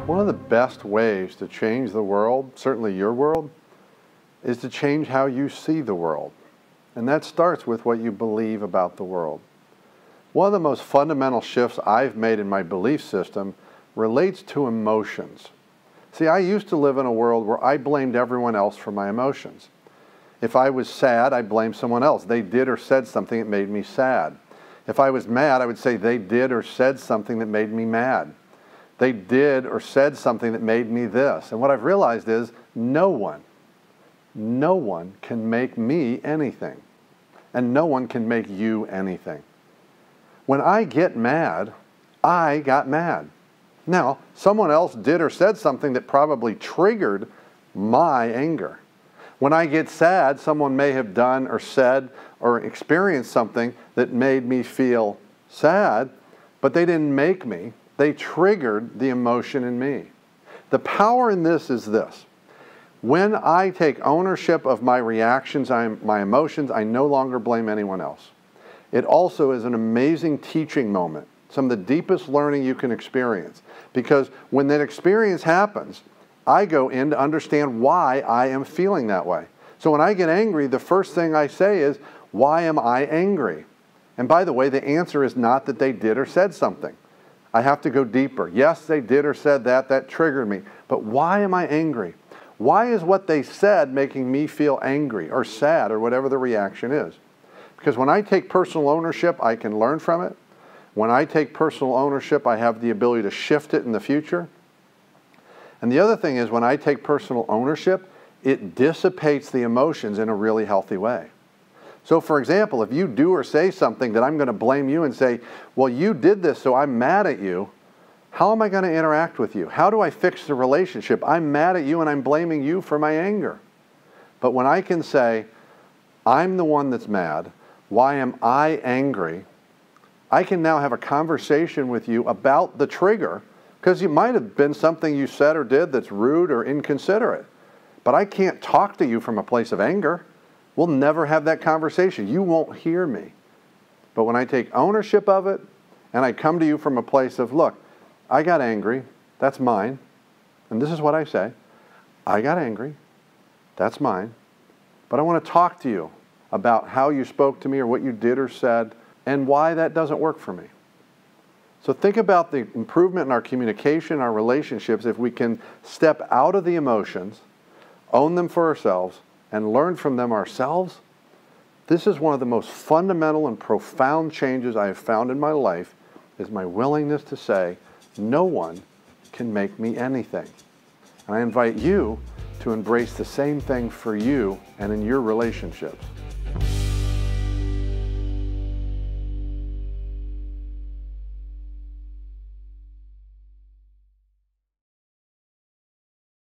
One of the best ways to change the world, certainly your world, is to change how you see the world. And that starts with what you believe about the world. One of the most fundamental shifts I've made in my belief system relates to emotions. See, I used to live in a world where I blamed everyone else for my emotions. If I was sad, I blamed someone else. They did or said something that made me sad. If I was mad, I would say they did or said something that made me mad. They did or said something that made me this. And what I've realized is no one can make me anything. And no one can make you anything. When I get mad, I got mad. Now, someone else did or said something that probably triggered my anger. When I get sad, someone may have done or said or experienced something that made me feel sad, but they didn't make me. They triggered the emotion in me. The power in this is this. When I take ownership of my reactions, my emotions, I no longer blame anyone else. It also is an amazing teaching moment, some of the deepest learning you can experience. Because when that experience happens, I go in to understand why I am feeling that way. So when I get angry, the first thing I say is, why am I angry? And by the way, the answer is not that they did or said something. I have to go deeper. Yes, they did or said that. That triggered me. But why am I angry? Why is what they said making me feel angry or sad or whatever the reaction is? Because when I take personal ownership, I can learn from it. When I take personal ownership, I have the ability to shift it in the future. And the other thing is when I take personal ownership, it dissipates the emotions in a really healthy way. So for example, if you do or say something that I'm going to blame you and say, well, you did this, so I'm mad at you, how am I going to interact with you? How do I fix the relationship? I'm mad at you and I'm blaming you for my anger. But when I can say, I'm the one that's mad, why am I angry? I can now have a conversation with you about the trigger, because it might have been something you said or did that's rude or inconsiderate. But I can't talk to you from a place of anger. We'll never have that conversation. You won't hear me. But when I take ownership of it and I come to you from a place of, look, I got angry, that's mine. And this is what I say. I got angry, that's mine. But I want to talk to you about how you spoke to me or what you did or said and why that doesn't work for me. So think about the improvement in our communication, our relationships, if we can step out of the emotions, own them for ourselves, and learn from them ourselves. This is one of the most fundamental and profound changes I have found in my life, is my willingness to say, no one can make me anything. And I invite you to embrace the same thing for you and in your relationships.